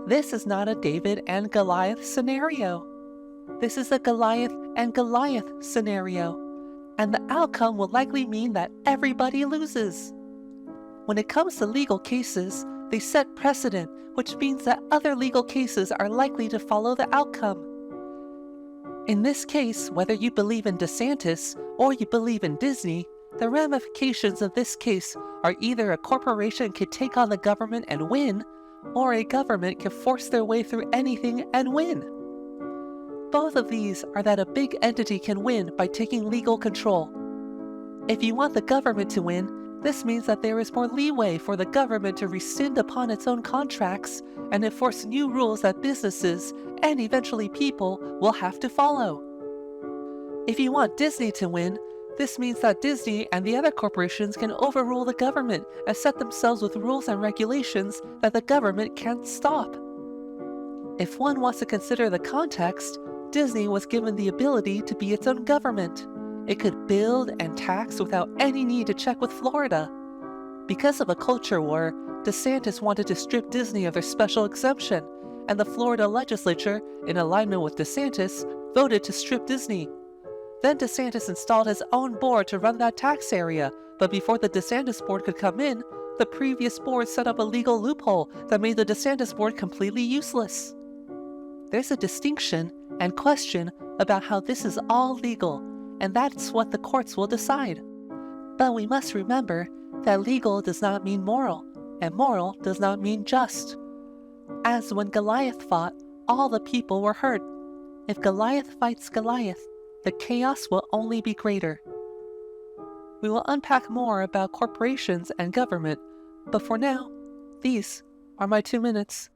This is not a David and Goliath scenario. This is a Goliath and Goliath scenario, and the outcome will likely mean that everybody loses. When it comes to legal cases, they set precedent, which means that other legal cases are likely to follow the outcome. In this case, whether you believe in DeSantis or you believe in Disney, the ramifications of this case are either a corporation could take on the government and win, or a government can force their way through anything and win. Both of these are that a big entity can win by taking legal control. If you want the government to win, this means that there is more leeway for the government to rescind upon its own contracts and enforce new rules that businesses, and eventually people, will have to follow. If you want Disney to win, this means that Disney and the other corporations can overrule the government and set themselves with rules and regulations that the government can't stop. If one wants to consider the context, Disney was given the ability to be its own government. It could build and tax without any need to check with Florida. Because of a culture war, DeSantis wanted to strip Disney of their special exemption, and the Florida legislature, in alignment with DeSantis, voted to strip Disney. Then DeSantis installed his own board to run that tax area, but before the DeSantis board could come in, the previous board set up a legal loophole that made the DeSantis board completely useless. There's a distinction and question about how this is all legal, and that's what the courts will decide. But we must remember that legal does not mean moral, and moral does not mean just. As when Goliath fought, all the people were hurt. If Goliath fights Goliath, the chaos will only be greater. We will unpack more about corporations and government, but for now, these are my 2 minutes.